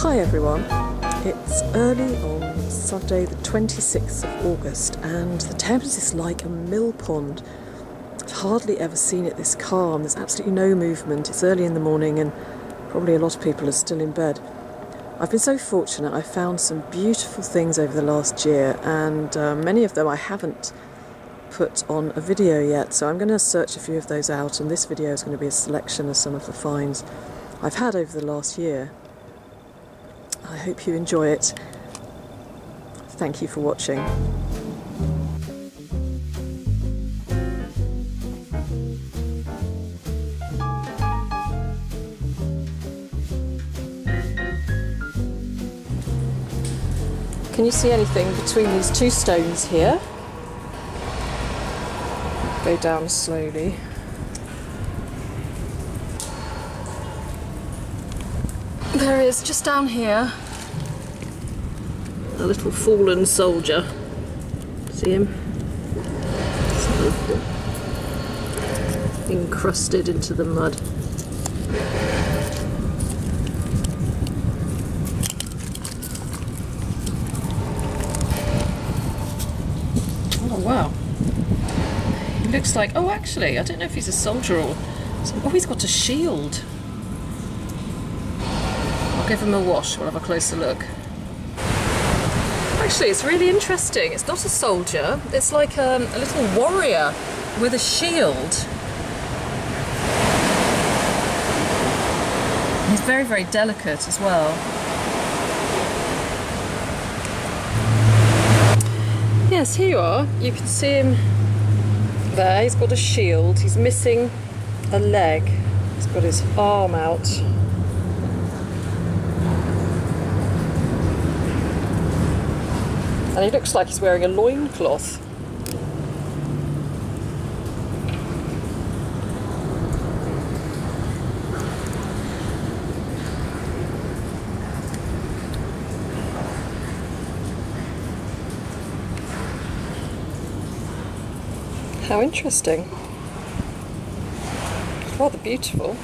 Hi everyone, it's early on Sunday the 26th of August and the Thames is like a mill pond. I've hardly ever seen it this calm, there's absolutely no movement, it's early in the morning and probably a lot of people are still in bed. I've been so fortunate, I've found some beautiful things over the last year and many of them I haven't put on a video yet, so I'm going to search a few of those out, and this video is going to be a selection of some of the finds I've had over the last year. I hope you enjoy it. Thank you for watching. Can you see anything between these two stones here? Go down slowly. There is, just down here, a little fallen soldier. See him? Sort of encrusted into the mud. Oh wow. He looks like, oh actually, I don't know if he's a soldier or... Oh, he's got a shield. I'll give him a wash, we'll have a closer look. Actually, it's really interesting. It's not a soldier, it's like a little warrior with a shield. He's very, very delicate as well. Yes, here you are. You can see him there. He's got a shield. He's missing a leg. He's got his arm out. And he looks like he's wearing a loincloth. How interesting. Rather beautiful.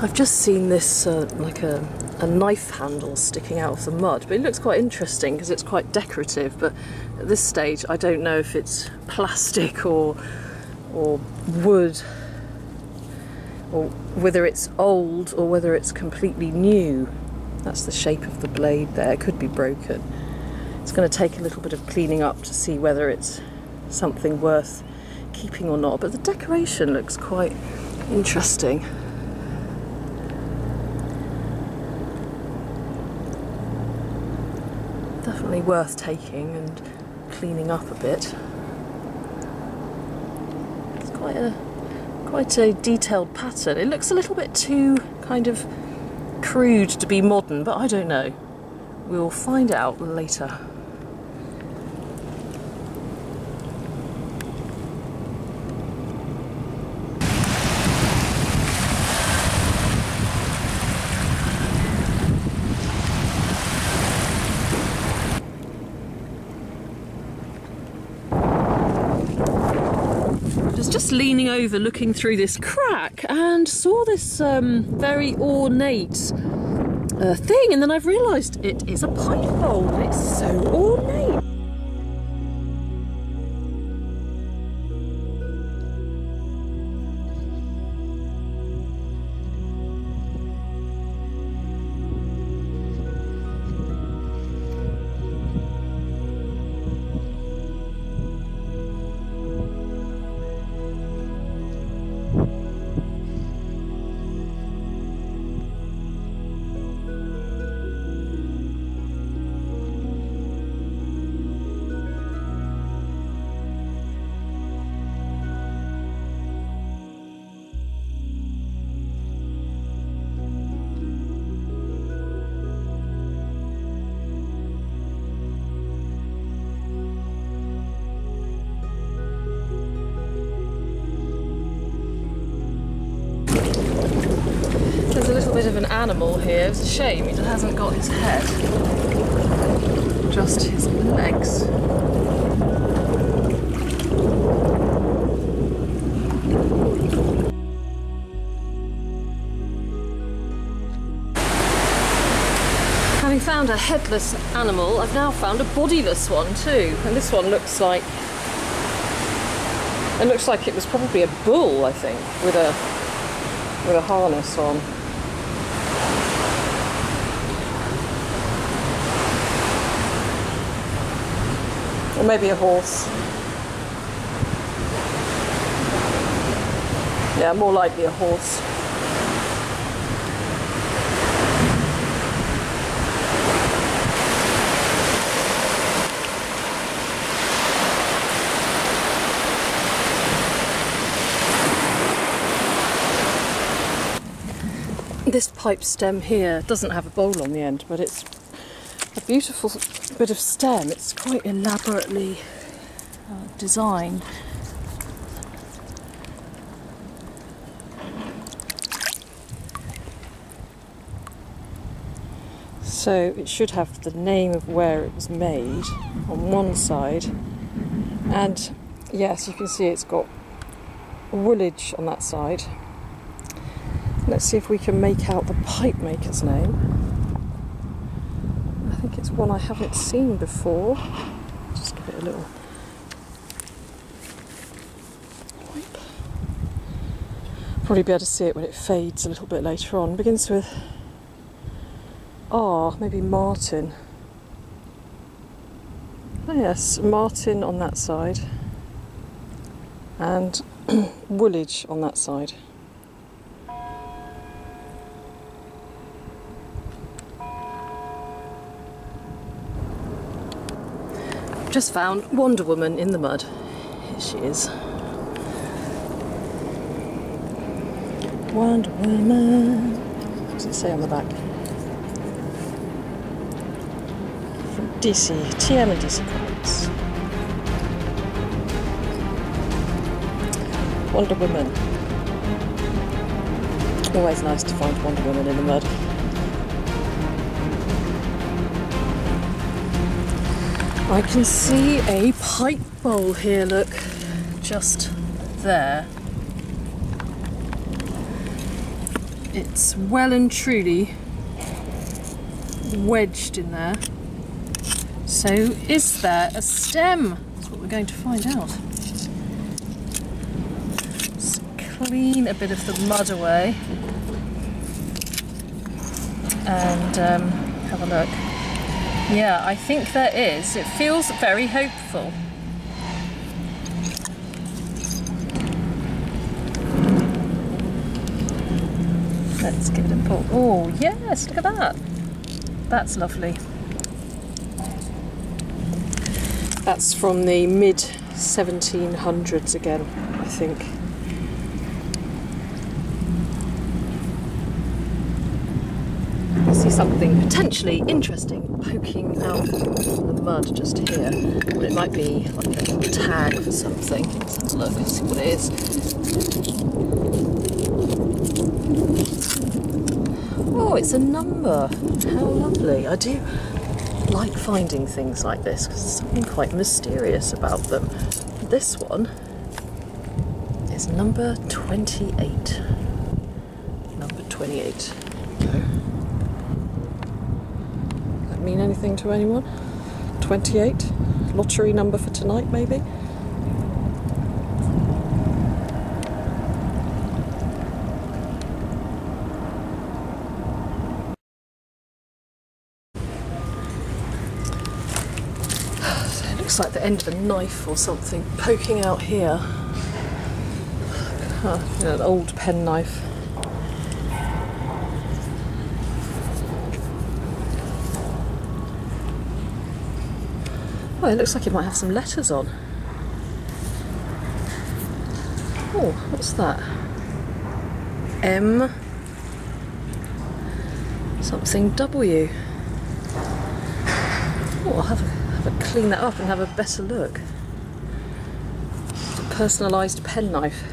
I've just seen this like a knife handle sticking out of the mud, but it looks quite interesting because it's quite decorative, but at this stage I don't know if it's plastic or wood, or whether it's old or whether it's completely new. That's the shape of the blade there, it could be broken. It's going to take a little bit of cleaning up to see whether it's something worth keeping or not, but the decoration looks quite interesting. Definitely worth taking and cleaning up a bit. It's quite a detailed pattern. It looks a little bit too kind of crude to be modern, but I don't know. We'll find out later. Just leaning over looking through this crack and saw this very ornate thing, and then I've realised it is a pipe bowl and it's so ornate. There's a little bit of an animal here. It's a shame he hasn't got his head. just his legs. Having found a headless animal, I've now found a bodiless one too, and this one looks like it was probably a bull, I think, with a harness on. Or maybe a horse. Yeah, more likely a horse. This pipe stem here doesn't have a bowl on the end, but it's a beautiful bit of stem. It's quite elaborately designed. So it should have the name of where it was made on one side, and yes, you can see it's got woolage on that side. Let's see if we can make out the pipe maker's name. I think it's one I haven't seen before. Just give it a little wipe. Probably be able to see it when it fades a little bit later on. Begins with R, maybe Martin. Oh yes, Martin on that side, and woolage on that side. Just found Wonder Woman in the mud. Here she is. Wonder Woman. What does it say on the back? From DC, TM and DC Comics. Wonder Woman. Always nice to find Wonder Woman in the mud. I can see a pipe bowl here, look, just there. It's well and truly wedged in there. So is there a stem? That's what we're going to find out. Let's clean a bit of the mud away and have a look. Yeah, I think there is. It feels very hopeful. Let's give it a pull. Oh, yes, look at that. That's lovely. That's from the mid-1700s again, I think. I see something potentially interesting poking out of the mud just here. Well, it might be like a little tag for something. Let's have a look and see what it is. Oh, it's a number. How lovely. I do like finding things like this because there's something quite mysterious about them. This one is number 28. Number 28. Mean anything to anyone? 28? Lottery number for tonight, maybe? So it looks like the end of a knife or something poking out here. An old penknife. Oh, it looks like it might have some letters on. Oh, what's that? M something W. Oh, I'll have a clean that up and have a better look. A personalised penknife.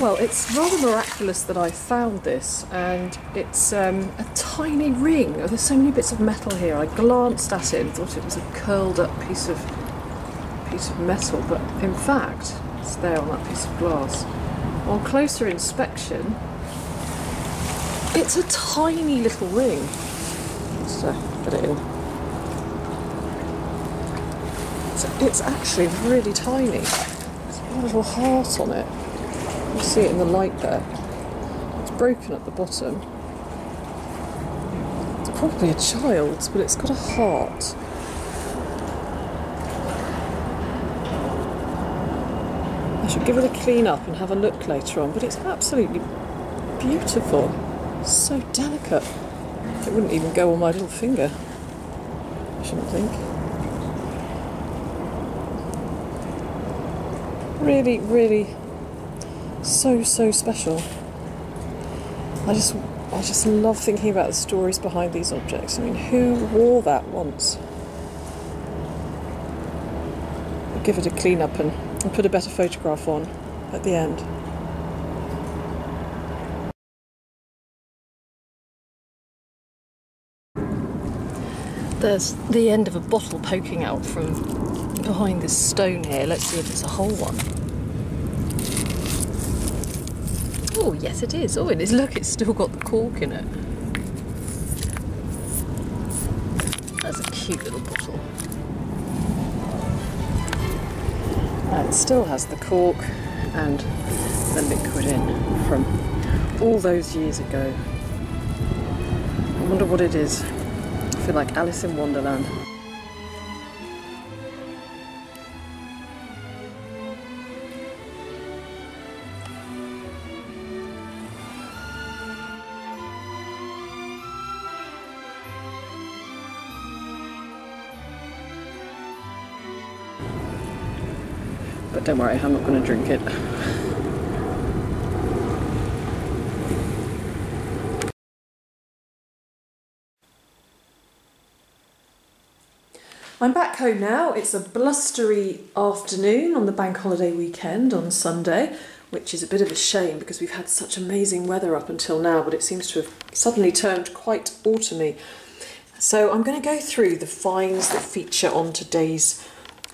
Well, it's rather miraculous that I found this, and it's a tiny ring. There's so many bits of metal here. I glanced at it and thought it was a curled up piece of metal, but in fact it's there on that piece of glass. On closer inspection, it's a tiny little ring. Let's put it in. It's actually really tiny. There's a little heart on it. You see it in the light there. It's broken at the bottom. It's probably a child's, but it's got a heart. I should give it a clean up and have a look later on, but it's absolutely beautiful. So delicate. It wouldn't even go on my little finger, I shouldn't think. Really, really so special. I just love thinking about the stories behind these objects. I mean, who wore that once? I'll give it a clean up and put a better photograph on at the end. There's the end of a bottle poking out from behind this stone here. Let's see if it's a whole one. Oh, yes it is. Oh, it is. Look, it's still got the cork in it. That's a cute little bottle. And it still has the cork and the liquid in from all those years ago. I wonder what it is. I feel like Alice in Wonderland. But don't worry, I'm not going to drink it. I'm back home now. It's a blustery afternoon on the bank holiday weekend on Sunday, which is a bit of a shame because we've had such amazing weather up until now, but it seems to have suddenly turned quite autumny. So I'm going to go through the finds that feature on today's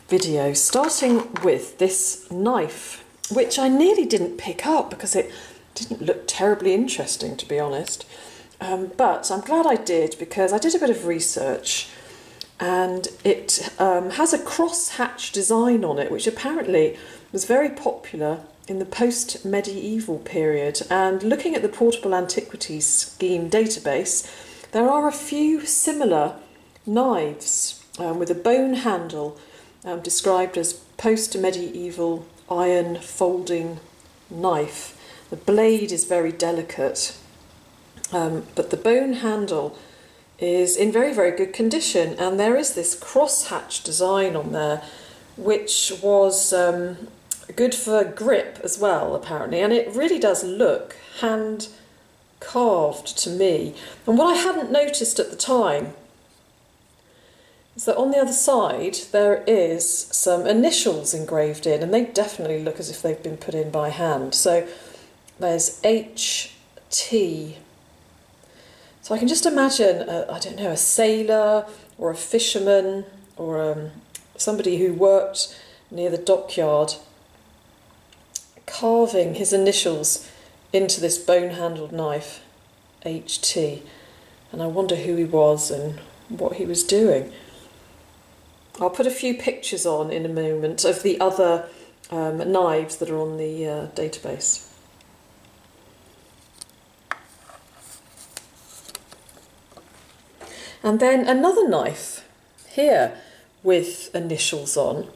video, starting with this knife, which I nearly didn't pick up because it didn't look terribly interesting, to be honest. But I'm glad I did, because I did a bit of research, and it has a cross-hatch design on it, which apparently was very popular in the post-medieval period. And looking at the Portable Antiquities Scheme database, there are a few similar knives with a bone handle described as post-medieval iron folding knife. The blade is very delicate, but the bone handle is in very, very good condition, and there is this cross-hatch design on there, which was good for grip as well, apparently, and it really does look hand carved to me. And what I hadn't noticed at the time is that on the other side there is some initials engraved in, and they definitely look as if they've been put in by hand. So there's HT. So I can just imagine, I don't know, a sailor or a fisherman or somebody who worked near the dockyard carving his initials into this bone-handled knife, HT. And I wonder who he was and what he was doing. I'll put a few pictures on in a moment of the other knives that are on the database. And then another knife here with initials on,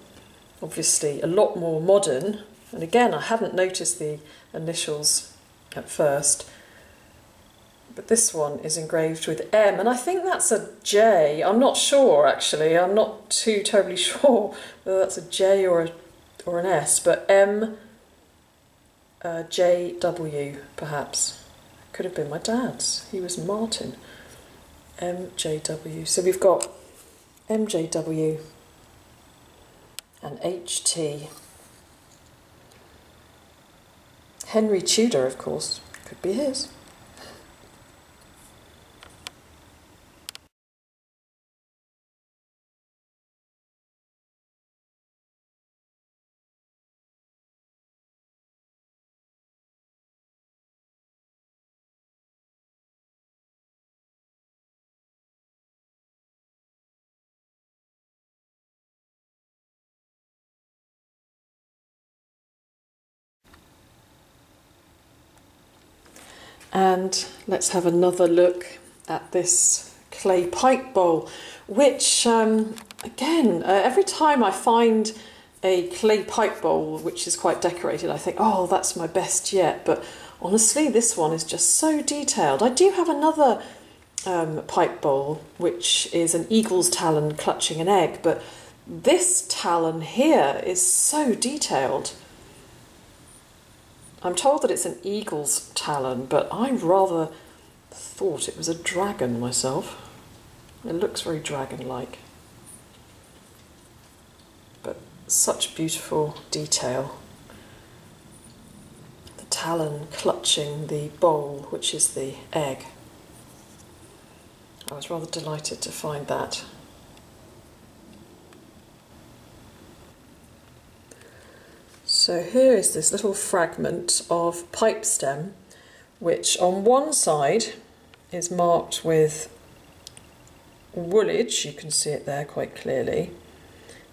obviously a lot more modern. And again, I hadn't noticed the initials at first, but this one is engraved with M, and I think that's a J. I'm not sure, actually. I'm not too terribly sure whether that's a J or an S, but M, JW, perhaps. Could have been my dad's. He was Martin. MJW. So we've got MJW and HT. Henry Tudor, of course, could be his. And let's have another look at this clay pipe bowl, which, again, every time I find a clay pipe bowl which is quite decorated, I think, oh, that's my best yet. But honestly, this one is just so detailed. I do have another pipe bowl, which is an eagle's talon clutching an egg, but this talon here is so detailed. I'm told that it's an eagle's talon, but I rather thought it was a dragon myself. It looks very dragon-like. But such beautiful detail. The talon clutching the bowl, which is the egg. I was rather delighted to find that. So here is this little fragment of pipe stem, which on one side is marked with Woolwich. You can see it there quite clearly.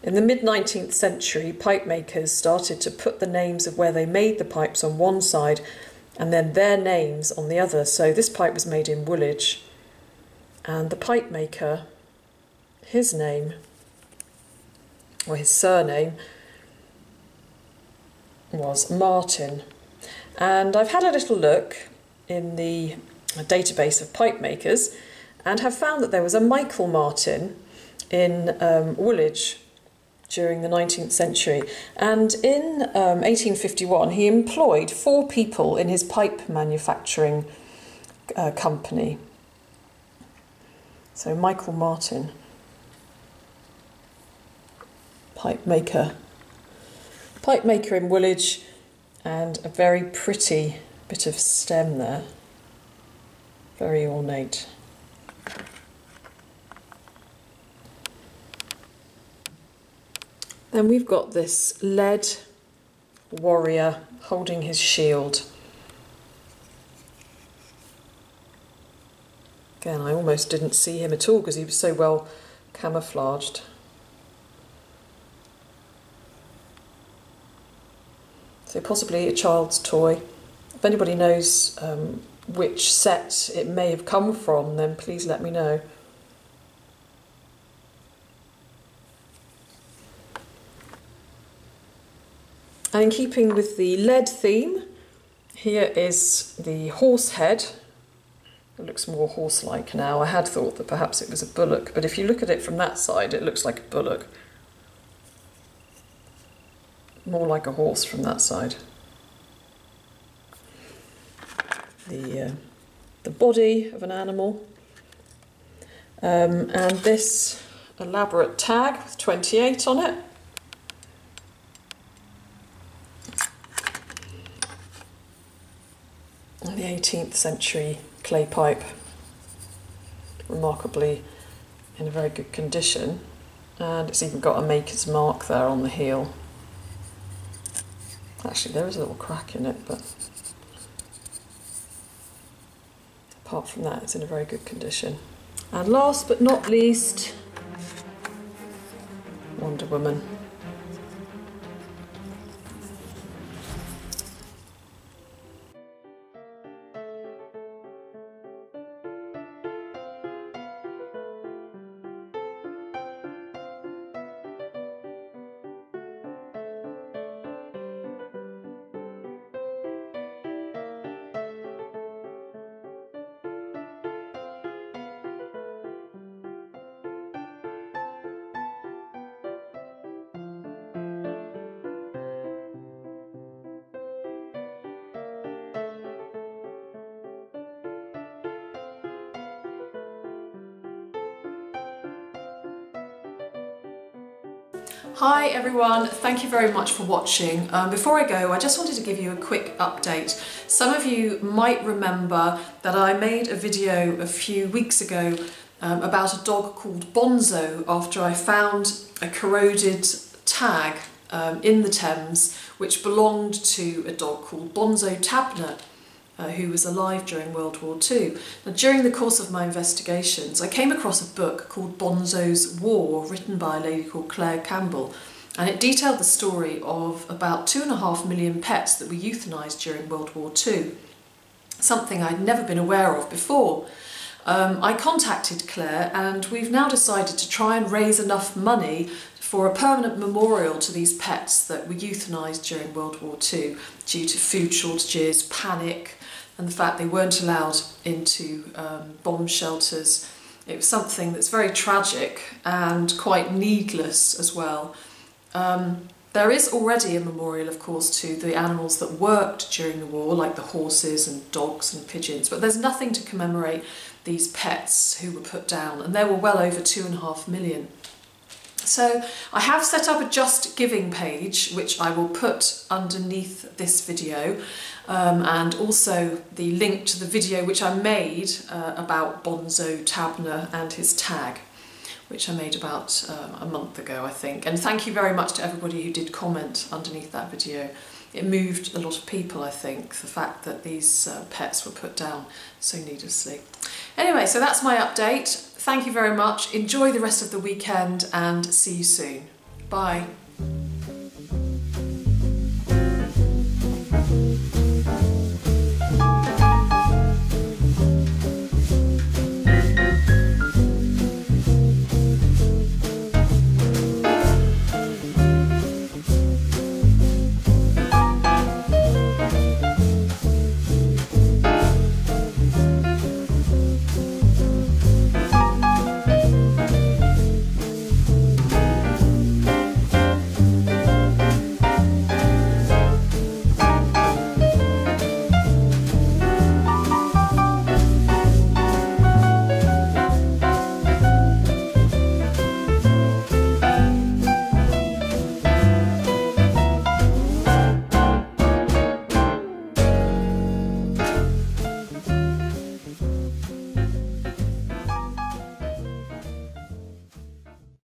In the mid-19th century, pipe makers started to put the names of where they made the pipes on one side and then their names on the other. So this pipe was made in Woolwich, and the pipe maker, his name, or his surname, was Martin. And I've had a little look in the database of pipe makers and have found that there was a Michael Martin in Woolwich during the 19th century, and in 1851 he employed 4 people in his pipe manufacturing company. So Michael Martin, pipe maker in Woolwich, and a very pretty bit of stem there, very ornate. Then we've got this lead warrior holding his shield. Again, I almost didn't see him at all because he was so well camouflaged. So possibly a child's toy. If anybody knows which set it may have come from, then please let me know. And in keeping with the lead theme, here is the horse head. It looks more horse-like now. I had thought that perhaps it was a bullock, but if you look at it from that side, it looks like a bullock. More like a horse from that side. The body of an animal. And this elaborate tag with 28 on it. The 18th century clay pipe, remarkably in a very good condition, and it's even got a maker's mark there on the heel. Actually, there is a little crack in it, but apart from that, it's in a very good condition. And last but not least, Wonder Woman. Hi everyone, thank you very much for watching. Before I go, I just wanted to give you a quick update. Some of you might remember that I made a video a few weeks ago about a dog called Bonzo after I found a corroded tag in the Thames which belonged to a dog called Bonzo Tabner, who was alive during World War II. Now, during the course of my investigations, I came across a book called Bonzo's War, written by a lady called Claire Campbell, and it detailed the story of about 2.5 million pets that were euthanised during World War II, something I'd never been aware of before. I contacted Claire, and we've now decided to try and raise enough money for a permanent memorial to these pets that were euthanised during World War II due to food shortages, panic, and the fact they weren't allowed into bomb shelters. It was something that's very tragic and quite needless as well. There is already a memorial, of course, to the animals that worked during the war, like the horses and dogs and pigeons, but there's nothing to commemorate these pets who were put down, and there were well over 2.5 million. So I have set up a Just Giving page, which I will put underneath this video, and also the link to the video which I made about Bonzo Tabner and his tag, which I made about a month ago, I think. And thank you very much to everybody who did comment underneath that video. It moved a lot of people, I think, the fact that these pets were put down so needlessly. Anyway, so that's my update. Thank you very much. Enjoy the rest of the weekend and see you soon. Bye.